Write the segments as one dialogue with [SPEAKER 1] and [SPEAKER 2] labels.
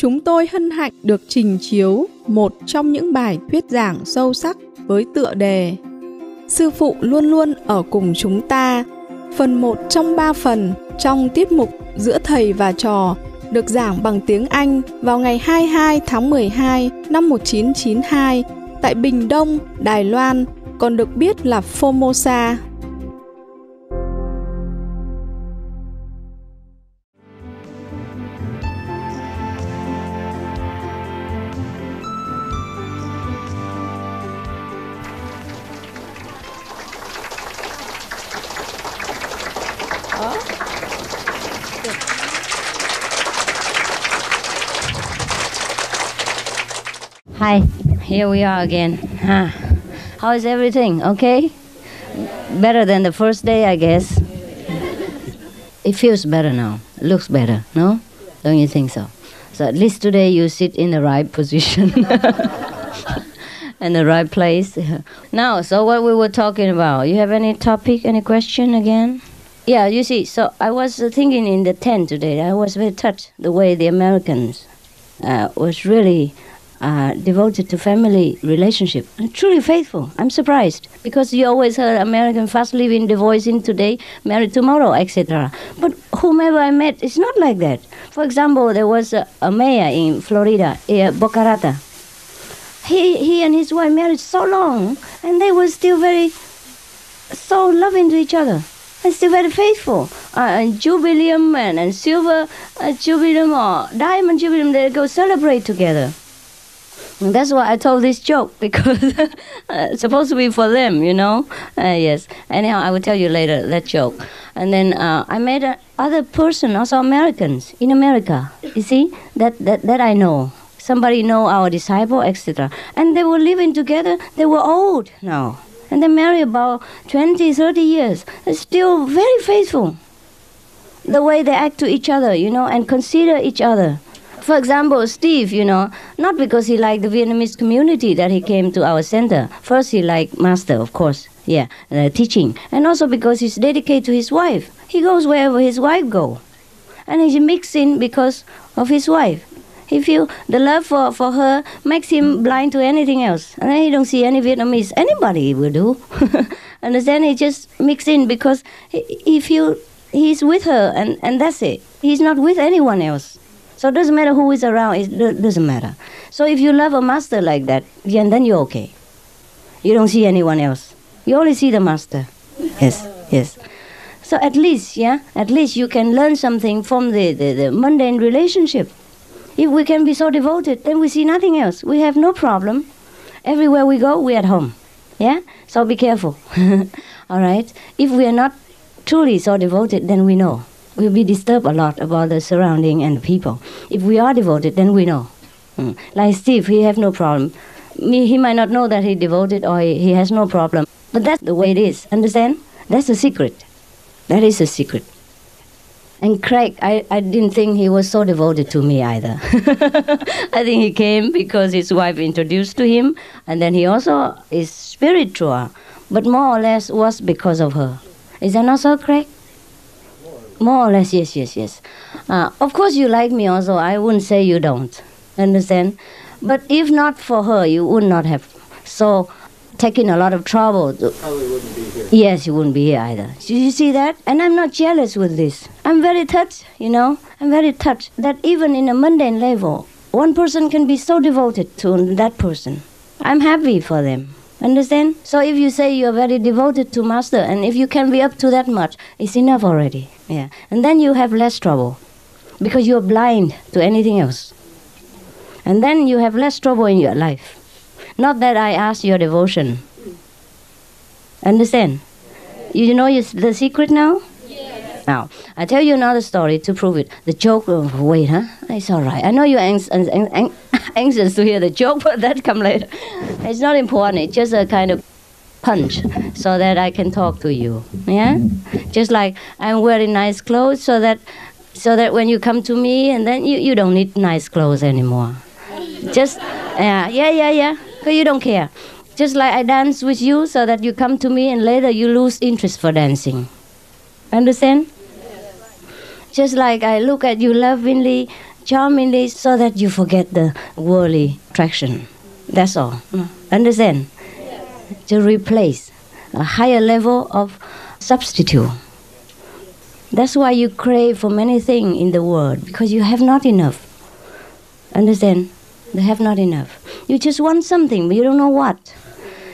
[SPEAKER 1] chúng tôi hân hạnh được trình chiếu một trong những bài thuyết giảng sâu sắc với tựa đề Sư Phụ Luôn Luôn ở cùng chúng ta, phần 1 trong 3 phần trong tiết mục Giữa Thầy và Trò, được giảng bằng tiếng Anh vào ngày 22 tháng 12 năm 1992 tại Bình Đông, Đài Loan, còn được biết là Formosa.
[SPEAKER 2] Hi, here we are again. How is everything? Okay? Better than the first day, I guess. It feels better now. It looks better, no? Don't you think so? So at least today you sit in the right position. In the right place. Now, so what we were talking about, you have any topic, any question again? Yeah, you see, so I was thinking in the tent today, I was very touched the way the Americans was really devoted to family relationship. Truly faithful. I'm surprised. Because you always heard American fast living, divorcing today, married tomorrow, etc. But whomever I met, it's not like that. For example, there was a mayor in Florida, Boca Raton. He and his wife married so long, and they were still so loving to each other. And still very faithful. And jubileum and silver jubileum or diamond jubileum, they go celebrate together. And that's why I told this joke, because it's supposed to be for them, you know. Yes. Anyhow, I will tell you later that joke. And then I met other person, also Americans in America. You see, that I know. Somebody know our disciple, etc. And they were living together. They were old now. And they married about 20, 30 years. They're still very faithful. The way they act to each other, you know, and consider each other. For example, Steve, you know, not because he liked the Vietnamese community that he came to our center. First, he liked Master, of course, teaching. And also because he's dedicated to his wife. He goes wherever his wife goes. And he's mixed in because of his wife. He feels the love for her makes him blind to anything else. And then he don't see any Vietnamese. Anybody will do. Understand? He just mix in because he feels he's with her and that's it. He's not with anyone else. So it doesn't matter who is around. It doesn't matter. So if you love a master like that, then you're okay. You don't see anyone else. You only see the master. Yes. So at least you can learn something from the mundane relationship. If we can be so devoted, then we see nothing else. We have no problem. Everywhere we go, we're at home. Yeah? So be careful. All right? If we are not truly so devoted, then we know. We'll be disturbed a lot about the surrounding and the people. If we are devoted, then we know. Like Steve, he have no problem. He might not know that he devoted or he has no problem. But that's the way it is. Understand? That's the secret. That is the secret. And Craig, I didn't think he was so devoted to me either. I think he came because his wife introduced to him, and then he also is spiritual, but more or less was because of her. Is that not so, Craig? More or less, yes. Of course you like me also. I wouldn't say you don't. Understand? But if not for her, you would not have taken a lot of trouble.
[SPEAKER 3] Probably wouldn't be here.
[SPEAKER 2] Yes, you wouldn't be here either. You see that? And I'm not jealous with this. I'm very touched, you know. I'm very touched that even in a mundane level, one person can be so devoted to that person. I'm happy for them. Understand? So if you say you're very devoted to Master, and if you can be up to that much, it's enough already. Yeah. And then you have less trouble, because you're blind to anything else. And then you have less trouble in your life. Not that I ask your devotion. Understand? You know the secret now? Yes. Now, I tell you another story to prove it. The joke, wait, huh? It's all right. I know you're anxious to hear the joke, but that come later. It's not important. It's just a kind of punch so that I can talk to you. Yeah? Just like I'm wearing nice clothes so that when you come to me, and then you don't need nice clothes anymore. Just, yeah. Because you don't care. Just like I dance with you so that you come to me and later you lose interest for dancing. Understand? Just like I look at you lovingly charmingly so that you forget the worldly attraction. That's all. Understand? To replace a higher level of substitute. That's why you crave for many things in the world, because you have not enough. Understand? You have not enough. You just want something, but you don't know what.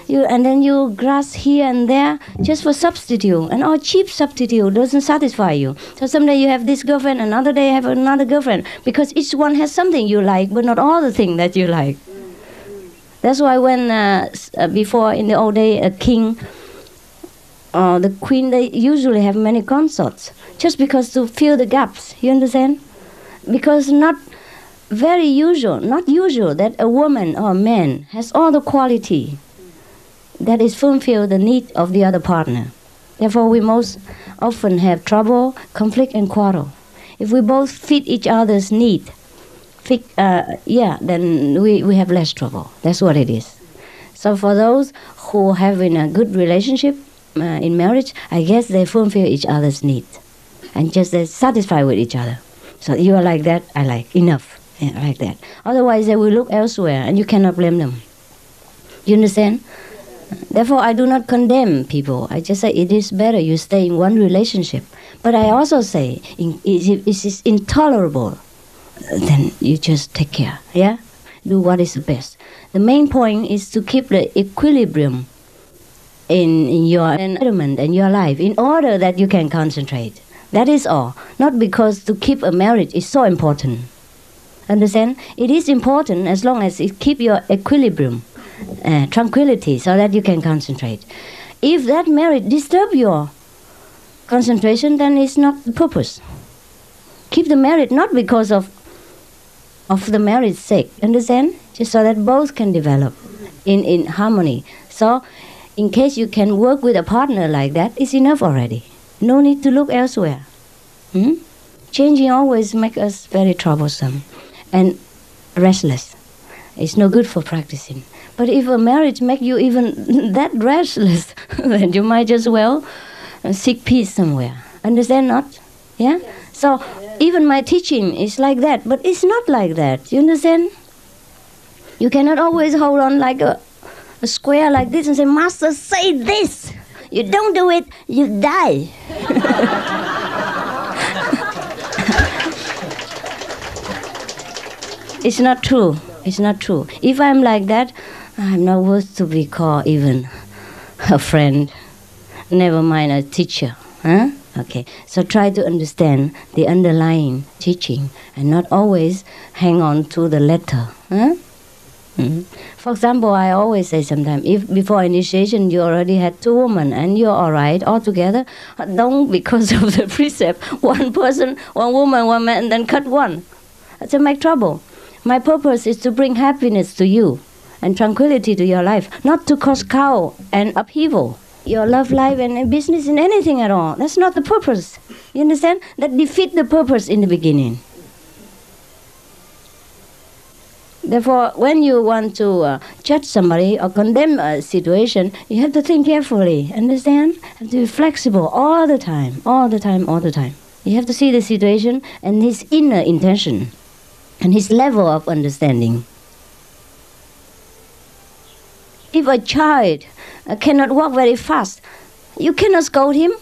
[SPEAKER 2] And then you grasp here and there just for substitute. And all cheap substitute doesn't satisfy you. So someday you have this girlfriend, another day you have another girlfriend. Because each one has something you like, but not all the things that you like. That's why when, before in the old day, a king or the queen, they usually have many consorts. Just because to fill the gaps. You understand? Because not usual that a woman or a man has all the quality that is fulfill the need of the other partner. Therefore, we most often have trouble, conflict, and quarrel. If we both fit each other's need, then we have less trouble. That's what it is. So for those who have in a good relationship in marriage, I guess they fulfill each other's need and just they're satisfied with each other. So you are like that, I like enough, like that. Otherwise, they will look elsewhere, and you cannot blame them. You understand? Therefore, I do not condemn people. I just say it is better you stay in one relationship. But I also say, if it is intolerable, then you just take care, yeah? Do what is the best. The main point is to keep the equilibrium in your environment and your life in order that you can concentrate. That is all. Not because to keep a marriage is so important. Understand? It is important as long as it keep your equilibrium, tranquility, so that you can concentrate. If that marriage disturb your concentration, then it's not the purpose. Keep the marriage not because of the marriage's sake, understand? Just so that both can develop in harmony. So, in case you can work with a partner like that, it's enough already. No need to look elsewhere. Changing always makes us very troublesome and restless. It's no good for practicing. But if a marriage makes you even that restless, then you might as well seek peace somewhere. Understand not? Yeah? So even my teaching is like that, but it's not like that. You understand? You cannot always hold on like a square like this and say, Master, say this. You don't do it, you die. It's not true. It's not true. If I'm like that, I'm not worth to be called even a friend. Never mind a teacher. Huh? Okay. So try to understand the underlying teaching and not always hang on to the letter. Huh? For example, I always say sometimes, if before initiation you already had 2 women and you're all right all together, don't because of the precept, one person, one woman, one man, and then cut one. That's make trouble. My purpose is to bring happiness to you and tranquility to your life, not to cause chaos and upheaval. Your love life and business in anything at all. That's not the purpose. You understand? That defeats the purpose in the beginning. Therefore, when you want to judge somebody or condemn a situation, you have to think carefully, understand? You have to be flexible all the time, all the time, all the time. You have to see the situation and his inner intention and his level of understanding. If a child cannot walk very fast, you cannot scold him.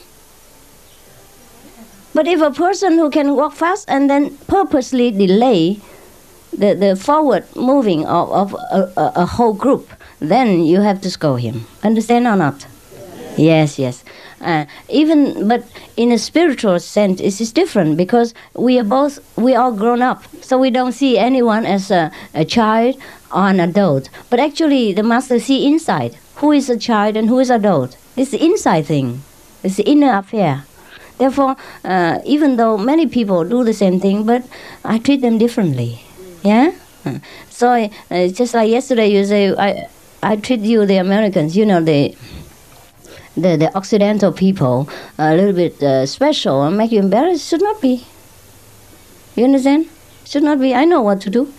[SPEAKER 2] But if a person who can walk fast and then purposely delay the forward moving of a whole group, then you have to scold him. Understand or not? Yes, yes. But in a spiritual sense, it is different because we all grown up, so we don't see anyone as a child or an adult. But actually, the master see inside who is a child and who is adult. It's the inside thing. It's the inner affair. Therefore, even though many people do the same thing, but I treat them differently. Yeah? So just like yesterday you say, I treat you, the Americans, you know, the Occidental people, a little bit special and make you embarrassed. Should not be. You understand? Should not be. I know what to do.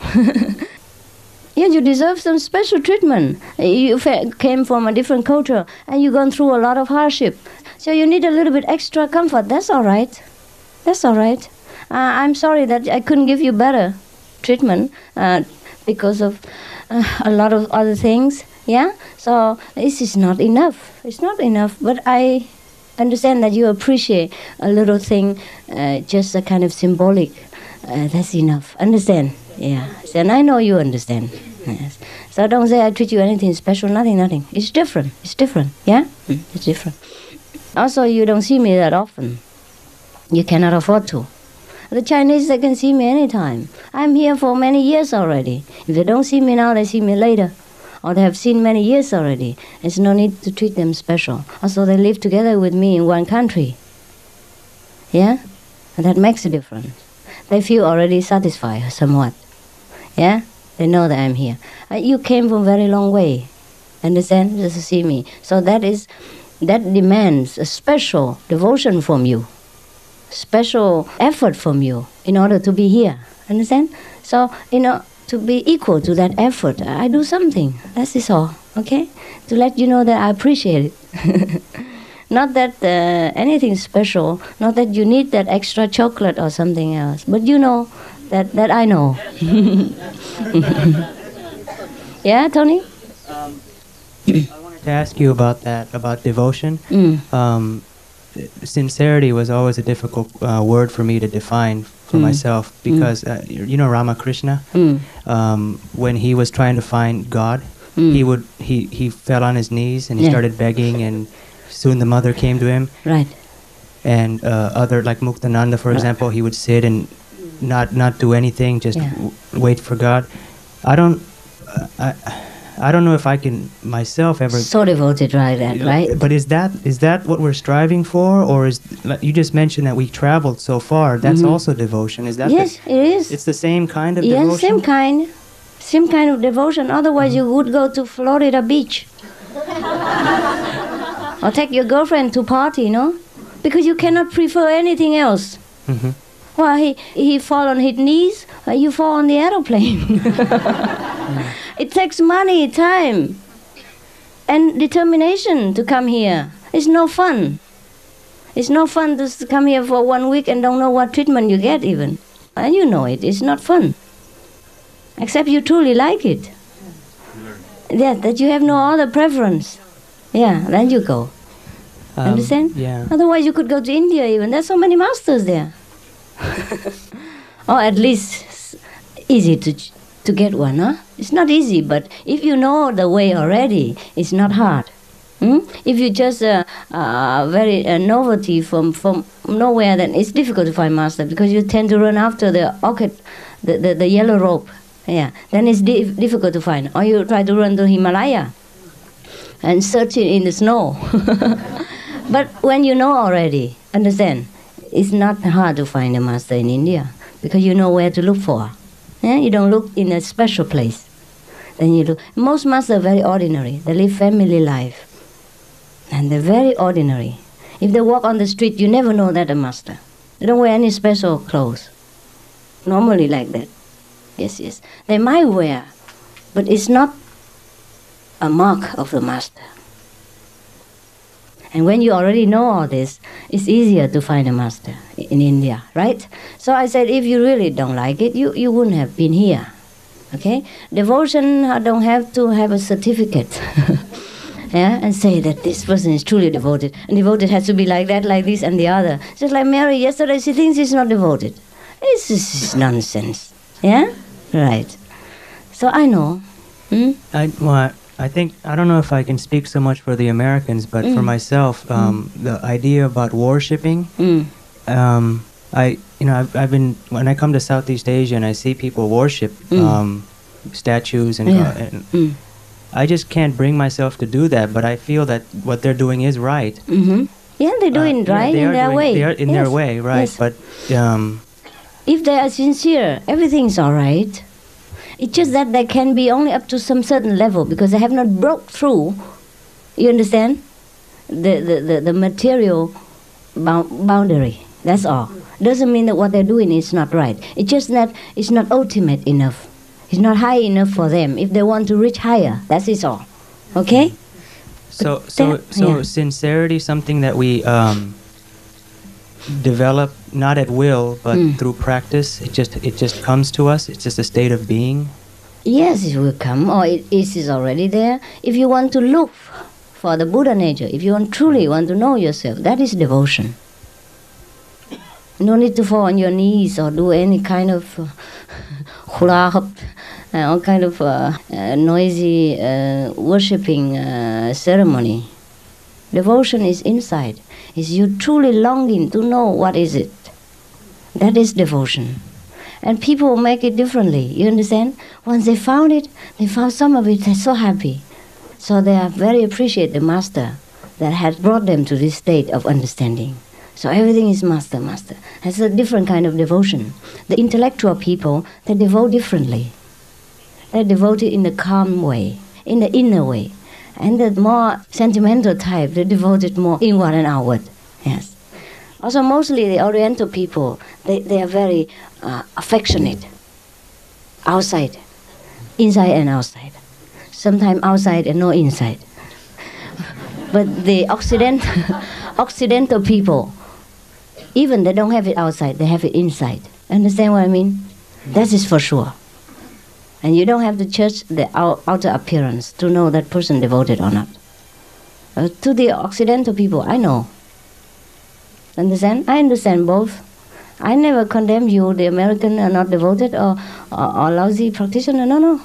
[SPEAKER 2] Yeah, you deserve some special treatment. You came from a different culture and you've gone through a lot of hardship. So you need a little bit extra comfort. That's all right. That's all right. I'm sorry that I couldn't give you better. treatment because of a lot of other things. Yeah, so this is not enough. It's not enough. But I understand that you appreciate a little thing, just a kind of symbolic. That's enough. Understand? Yeah. And I know you understand. Yes. So don't say I treat you anything special. Nothing. It's different. It's different. Yeah? It's different. Also, you don't see me that often. You cannot afford to. The Chinese, they can see me anytime. I'm here for many years already. If they don't see me now, they see me later. Or they have seen many years already. There's no need to treat them special. Also, they live together with me in one country. Yeah? And that makes a difference. They feel already satisfied somewhat. Yeah? They know that I'm here. You came from a very long way. Understand? Just to see me. So that demands a special devotion from you. Special effort from you in order to be here. Understand? So, to be equal to that effort, I do something. That is all. Okay? To let you know that I appreciate it. Not that anything special, not that you need that extra chocolate or something else, but you know that I know. Yeah, Tony?
[SPEAKER 3] I wanted to ask you about that, about devotion. Sincerity was always a difficult word for me to define for myself, because Ramakrishna, when he was trying to find God, he fell on his knees and he started begging, and soon the mother came to him.
[SPEAKER 2] Right.
[SPEAKER 3] And other, like Muktananda, for example, he would sit and not do anything, just wait for God. I don't know if I can myself ever.
[SPEAKER 2] So devoted, right?
[SPEAKER 3] But is that what we're striving for, or is, like you just mentioned that we traveled so far? That's also devotion. Is that?
[SPEAKER 2] Yes, it is.
[SPEAKER 3] It's the same kind of devotion.
[SPEAKER 2] Yes, same kind of devotion. Otherwise, you would go to Florida Beach, or take your girlfriend to party, because you cannot prefer anything else. Well, he fall on his knees, you fall on the aeroplane. It takes money, time, and determination to come here. It's no fun. It's no fun to come here for 1 week and don't know what treatment you get even. And you know it. It's not fun. Except you truly like it. Yeah, that you have no other preference. Yeah, then you go. Understand?
[SPEAKER 3] Yeah.
[SPEAKER 2] Otherwise you could go to India even. There's so many masters there. Or at least easy to get one, huh? It's not easy, but if you know the way already, it's not hard. If you just very novelty from nowhere, then it's difficult to find master, because you tend to run after the orchid, the yellow rope. Yeah, then it's difficult to find. Or you try to run to Himalaya and search it in the snow. But when you know already, understand, it's not hard to find a master in India, because you know where to look for. Yeah? You don't look in a special place. Then you look. Most masters are very ordinary. They live family life. And they're very ordinary. If they walk on the street, you never know that a master. They don't wear any special clothes. Normally like that. Yes. They might wear, but it's not a mark of the master. And when you already know all this, it's easier to find a master in India, right? So I said, if you really don't like it, you wouldn't have been here. Okay? Devotion, I don't have to have a certificate. Yeah, and say that this person is truly devoted. And devoted has to be like that, like this, and the other. Just like Mary yesterday, she thinks she's not devoted. This is nonsense. Yeah? Right. So I know.
[SPEAKER 3] I think, I don't know if I can speak so much for the Americans, but for myself, the idea about worshipping, I've been, when I come to Southeast Asia and I see people worship statues and I just can't bring myself to do that, but I feel that what they're doing is right.
[SPEAKER 2] Yeah, they're doing right in their way.
[SPEAKER 3] They are in their way, right? Yes. But
[SPEAKER 2] if they are sincere, everything's all right. It's just that they can be only up to some certain level, because they have not broke through, you understand, the material boundary. That's all. Doesn't mean that what they're doing is not right. It's just that it's not ultimate enough. It's not high enough for them. If they want to reach higher, that is all. Okay?
[SPEAKER 3] So sincerity, something that we develop not at will, but through practice. It just comes to us. It's just a state of being.
[SPEAKER 2] Yes, it will come, or it is already there. If you want to look for the Buddha nature, if you truly want to know yourself, that is devotion. No need to fall on your knees or do any kind of hula hoop, all kind of noisy worshipping ceremony. Devotion is inside. Is you truly longing to know what is it. That is devotion. And people make it differently, you understand? Once they found it, they found some of it, they're so happy. So they are very appreciate the master that has brought them to this state of understanding. So everything is master, master. That's a different kind of devotion. The intellectual people, they devote differently. They devote it in the calm way, in the inner way. And the more sentimental type, they devote it more inward and outward. Yes. Also, mostly the Oriental people, they are very affectionate. Outside, inside and outside. Sometimes outside and no inside. But the Occidental people, even they don't have it outside, they have it inside. Understand what I mean? That is for sure. And you don't have to judge the outer appearance to know that person devoted or not. To the Occidental people, I know. Understand? I understand both. I never condemn you, the American are not devoted or lousy practitioner. No.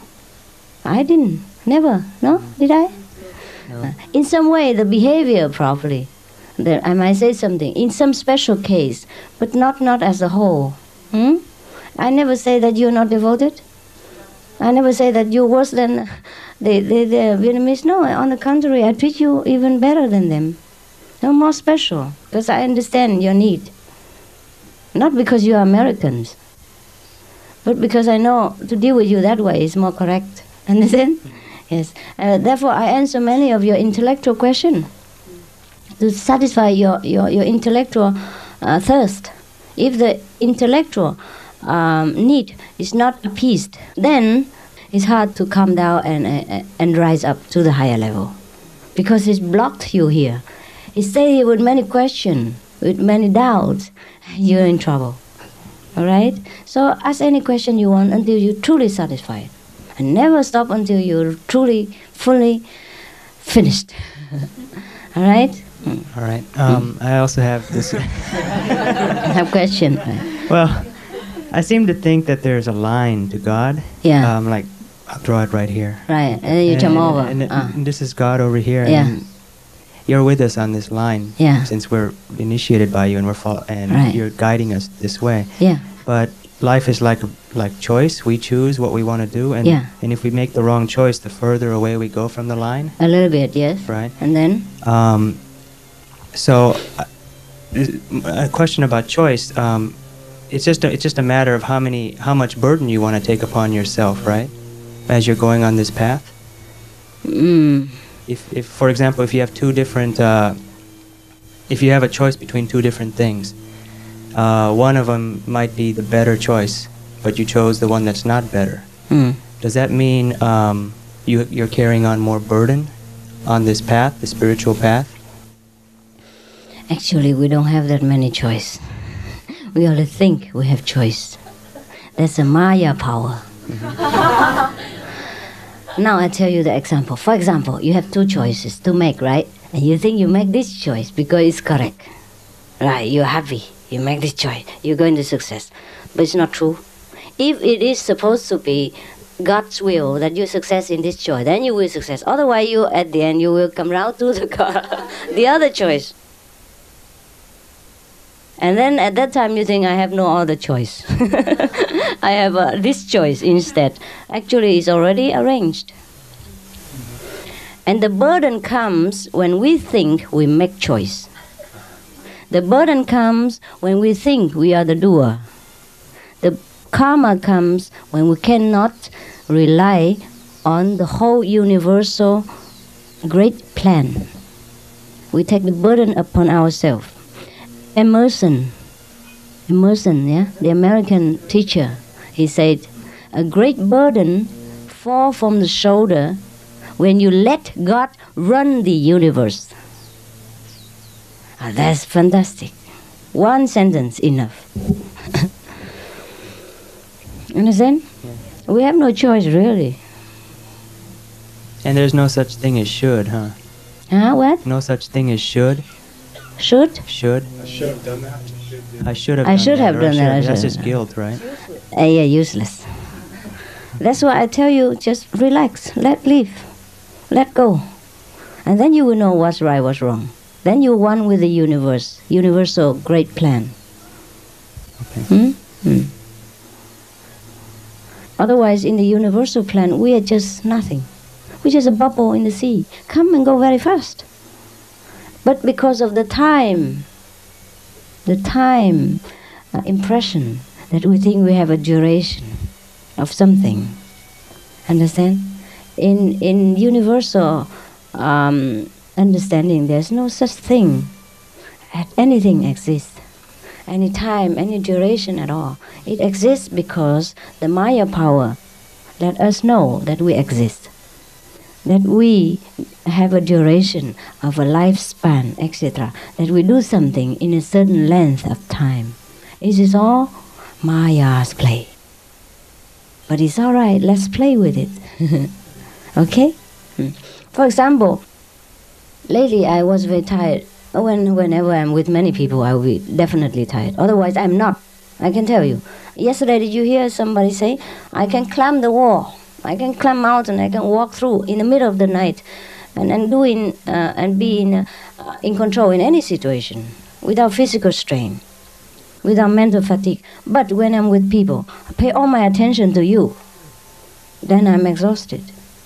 [SPEAKER 2] I didn't. Never. No? Did I?
[SPEAKER 3] No.
[SPEAKER 2] In some way, the behavior probably. I might say something. In some special case, but not as a whole. I never say that you're not devoted. I never say that you're worse than the Vietnamese. No, on the contrary, I treat you even better than them. No, more special, because I understand your need. Not because you are Americans, but because I know to deal with you that way is more correct. Understand? Yes. Therefore, I answer many of your intellectual questions to satisfy your intellectual thirst. If the intellectual need is not appeased, then it's hard to come down and rise up to the higher level, because it's blocked you here. It stays here with many questions, with many doubts. You're in trouble. All right? So ask any question you want until you're truly satisfied. And never stop until you're truly, fully finished. All right?
[SPEAKER 3] All right. I also have this.
[SPEAKER 2] Have question.
[SPEAKER 3] Well, I seem to think that there's a line to God.
[SPEAKER 2] Yeah.
[SPEAKER 3] Like, I'll draw it right here.
[SPEAKER 2] Right. And then you jump over.
[SPEAKER 3] And this is God over here.
[SPEAKER 2] Yeah.
[SPEAKER 3] And you're with us on this line.
[SPEAKER 2] Yeah.
[SPEAKER 3] Since we're initiated by you and
[SPEAKER 2] Right.
[SPEAKER 3] you're guiding us this way.
[SPEAKER 2] Yeah.
[SPEAKER 3] But life is like choice. We choose what we want to do, and if we make the wrong choice, the further away we go from the line.
[SPEAKER 2] A little bit, yes.
[SPEAKER 3] Right.
[SPEAKER 2] And then?
[SPEAKER 3] So, a question about choice. It's just a matter of how much burden you want to take upon yourself, right? As you're going on this path. If for example, if you have two different, if you have a choice between two different things, one of them might be the better choice, but you chose the one that's not better. Does that mean you're carrying on more burden on this path, the spiritual path?
[SPEAKER 2] Actually, we don't have that many choice. We only think we have choice. That's a Maya power. Now I tell you the example. For example, you have two choices to make, right? And you think you make this choice because it's correct. Right, you're happy. You make this choice. You're going to success. But it's not true. If it is supposed to be God's will that you success in this choice, then you will success. Otherwise, you at the end, you will come round to the other choice. And then at that time, you think, I have no other choice. I have this choice instead. Actually, it's already arranged. And the burden comes when we think we make choice. The burden comes when we think we are the doer. The karma comes when we cannot rely on the whole universal great plan. We take the burden upon ourselves. Emerson, the American teacher, he said, a great burden falls from the shoulder when you let God run the universe. That's fantastic. One sentence enough. Understand? Yeah. We have no choice, really.
[SPEAKER 3] And there's no such thing as should, huh?
[SPEAKER 2] Huh? What?
[SPEAKER 3] No such thing as should.
[SPEAKER 2] Should?
[SPEAKER 3] Should.
[SPEAKER 4] I should have done that.
[SPEAKER 3] I should have.
[SPEAKER 2] I should have done that.
[SPEAKER 3] That's just guilt, right?
[SPEAKER 2] Yeah, useless. That's why I tell you, just relax, let live, let go, and then you will know what's right, what's wrong. Then you're one with the universe, universal great plan.
[SPEAKER 3] Okay.
[SPEAKER 2] Otherwise, in the universal plan, we are just nothing. We're just a bubble in the sea. Come and go very fast. But because of the time impression that we think we have a duration of something. Understand? In universal understanding, there's no such thing. Anything exists. Any time, any duration at all. It exists because the Maya power let us know that we exist. That we have a duration of a lifespan, etc. That we do something in a certain length of time. It is all Maya's play. But it's all right, let's play with it. Okay? For example, lately I was very tired. Whenever I'm with many people, I will be definitely tired. Otherwise, I'm not. I can tell you. Yesterday, did you hear somebody say, I can climb the wall, I can climb mountain, I can walk through in the middle of the night and be in control in any situation without physical strain, without mental fatigue. But when I'm with people, I pay all my attention to you. Then I'm exhausted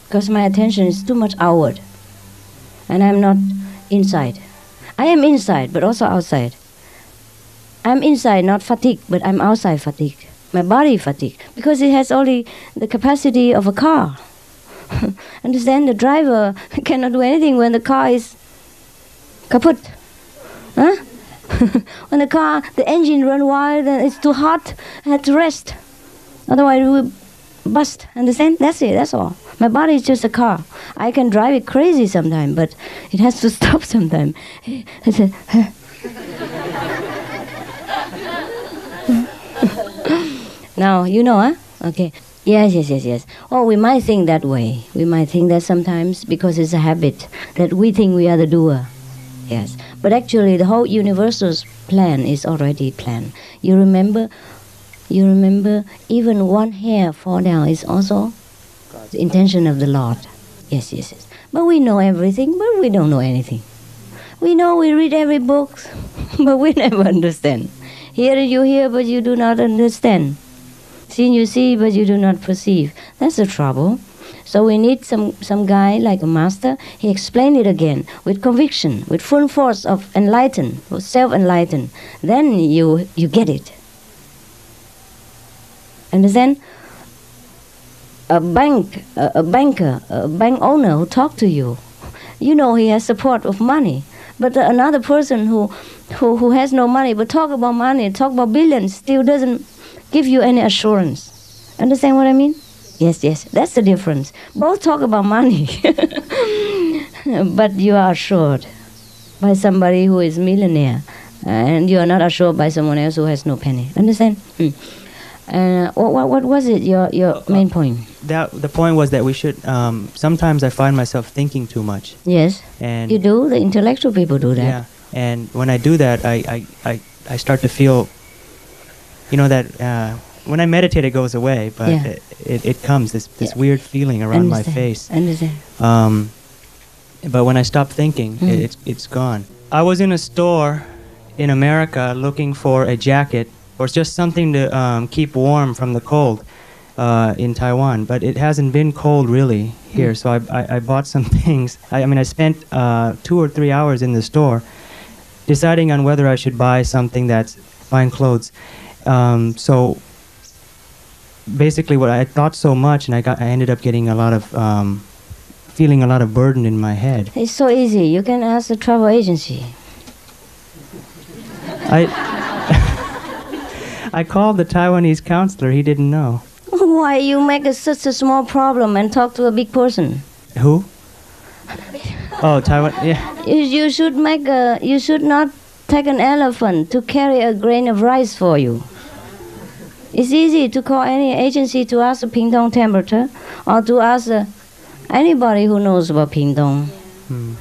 [SPEAKER 2] because my attention is too much outward and I'm not inside. I am inside, but also outside. I'm inside, not fatigued, but I'm outside fatigued. My body fatigued, because it has only the capacity of a car. Understand? The driver cannot do anything when the car is kaput. Huh? When the engine run wild and it's too hot, I have to rest. Otherwise it will bust. Understand? That's it, that's all. My body is just a car. I can drive it crazy sometimes, but it has to stop sometimes. Now, you know, huh? Okay. Yes. Oh, we might think that way. We might think that sometimes because it's a habit that we think we are the doer. Yes. But actually, the whole universal's plan is already planned. You remember even one hair fall down is also the intention of the Lord. Yes. But we know everything, but we don't know anything. We know, we read every book, but we never understand. Hear you hear, but you do not understand. See you see, but you do not perceive. That's the trouble. So we need some guy like a master. He explained it again with conviction, with full force of self-enlighten. Then you get it. Understand? A banker, a bank owner who talk to you, you know he has support of money. But another person who has no money but talk about money, talk about billions, still doesn't give you any assurance. Understand what I mean? Yes, that's the difference. Both talk about money, but you are assured by somebody who is millionaire, and you are not assured by someone else who has no penny. Understand? What was it? Your main point?
[SPEAKER 3] The point was that we should. Sometimes I find myself thinking too much.
[SPEAKER 2] Yes.
[SPEAKER 3] And
[SPEAKER 2] you do. The intellectual people do that.
[SPEAKER 3] Yeah. And when I do that, I start to feel. You know that when I meditate, it goes away, but it comes this weird feeling around my face.
[SPEAKER 2] Understand.
[SPEAKER 3] But when I stop thinking, it's gone. I was in a store in America looking for a jacket or just something to keep warm from the cold in Taiwan, but it hasn't been cold really here. So I bought some things. I spent 2 or 3 hours in the store deciding on whether I should buy something that's buying clothes. So basically, what I thought so much, and I ended up getting a lot of feeling a lot of burden in my head.
[SPEAKER 2] It's so easy. You can ask the travel agency.
[SPEAKER 3] I called the Taiwanese counselor. He didn't know.
[SPEAKER 2] Why you make such a small problem and talk to a big person?
[SPEAKER 3] Who? Oh, Taiwan. Yeah.
[SPEAKER 2] You should not take an elephant to carry a grain of rice for you. It's easy to call any agency to ask the Pingdong temperature, or to ask anybody who knows about Pingdong,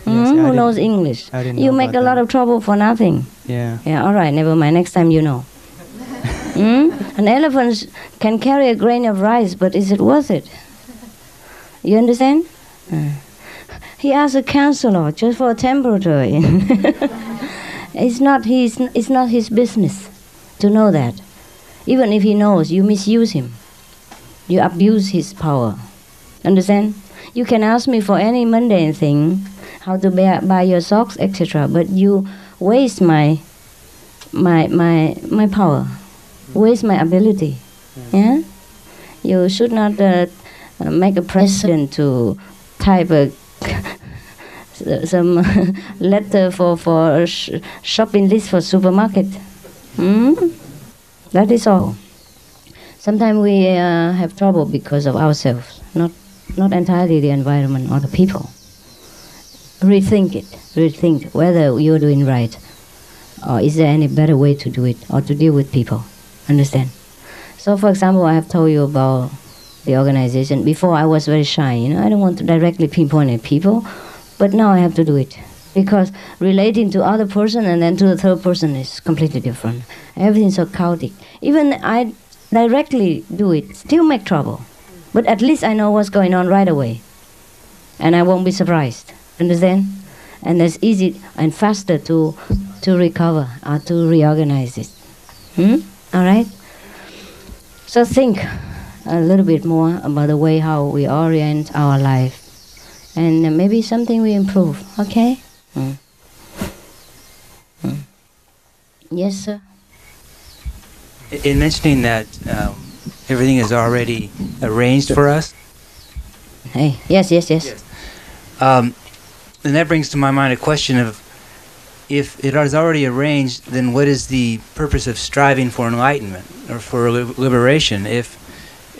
[SPEAKER 2] who knows English. You make a lot of trouble for nothing.
[SPEAKER 3] Yeah.
[SPEAKER 2] Yeah, all right, never mind. Next time you know. An elephant can carry a grain of rice, but is it worth it? You understand? He asked a counselor just for a temperature. It's not his business to know that. Even if he knows, you misuse him. You abuse his power. Understand? You can ask me for any mundane thing, how to buy your socks, etc. But you waste my power, waste my ability. Yeah. You should not make a precedent to type some letter for a shopping list for supermarket. That is all. Sometimes we have trouble because of ourselves, not entirely the environment or the people. Rethink it. Rethink whether you're doing right, or is there any better way to do it, or to deal with people. Understand? So, for example, I have told you about the organization. Before, I was very shy. I don't want to directly pinpoint at people, but now I have to do it. Because relating to other person and then to the third person is completely different. Everything's so chaotic. Even I directly do it, still make trouble. But at least I know what's going on right away. And I won't be surprised. Understand? And it's easy and faster to recover or to reorganize it. All right? So think a little bit more about the way how we orient our life. And maybe something we improve. Okay? Yes, sir.
[SPEAKER 4] In mentioning that everything is already arranged for us.
[SPEAKER 2] Hey, yes.
[SPEAKER 4] Then that brings to my mind a question of, if it is already arranged, then what is the purpose of striving for enlightenment or for liberation if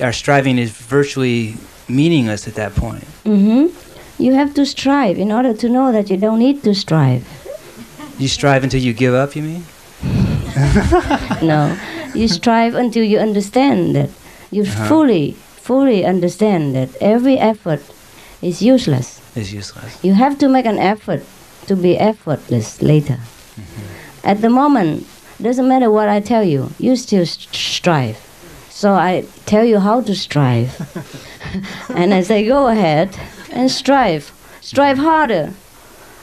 [SPEAKER 4] our striving is virtually meaningless at that point?
[SPEAKER 2] You have to strive in order to know that you don't need to strive.
[SPEAKER 4] You strive until you give up, you mean?
[SPEAKER 2] No. You strive until you understand that. You fully understand that every effort is useless.
[SPEAKER 4] It's useless.
[SPEAKER 2] You have to make an effort to be effortless later. At the moment, doesn't matter what I tell you, you still strive. So I tell you how to strive. And I say, go ahead and strive. Strive harder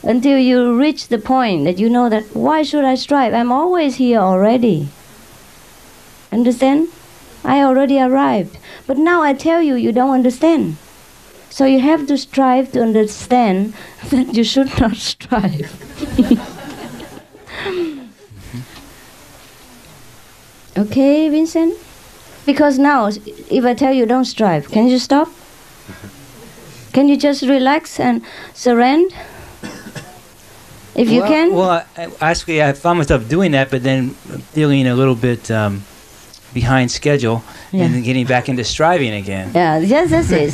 [SPEAKER 2] until you reach the point that you know that, why should I strive? I'm always here already. Understand? I already arrived. But now I tell you, you don't understand. So you have to strive to understand that you should not strive. Okay, Vincent? Because now, if I tell you don't strive, can you stop? Can you just relax and surrender? If you can?
[SPEAKER 4] Well, actually, I found myself doing that, but then feeling a little bit behind schedule, and then getting back into striving again.
[SPEAKER 2] Yeah, yes, that's it.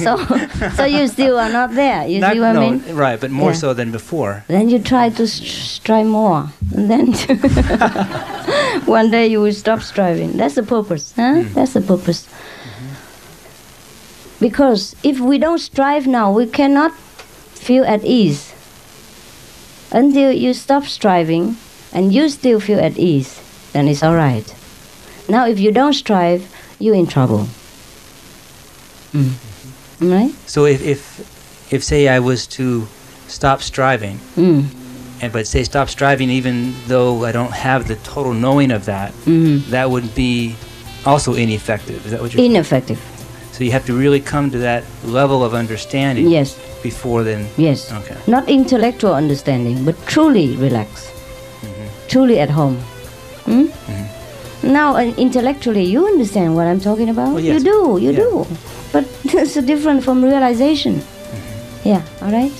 [SPEAKER 2] So you still are not there. You see what I mean?
[SPEAKER 4] Right, but more so than before.
[SPEAKER 2] Then you try to strive more, and then one day you will stop striving. That's the purpose. That's the purpose. Because if we don't strive now, we cannot feel at ease. Until you stop striving and you still feel at ease, then it's all right. Now, if you don't strive, you're in trouble. Right?
[SPEAKER 4] So if say I was to stop striving, but say stop striving even though I don't have the total knowing of that, that would be also ineffective. Is that what you're saying?
[SPEAKER 2] Ineffective.
[SPEAKER 4] So you have to really come to that level of understanding.
[SPEAKER 2] Yes.
[SPEAKER 4] Before then.
[SPEAKER 2] Yes.
[SPEAKER 4] Okay.
[SPEAKER 2] Not intellectual understanding, but truly relaxed. Truly at home. Now, intellectually, you understand what I'm talking about?
[SPEAKER 4] Well, yes.
[SPEAKER 2] You do. But it's different from realization. Yeah, all right?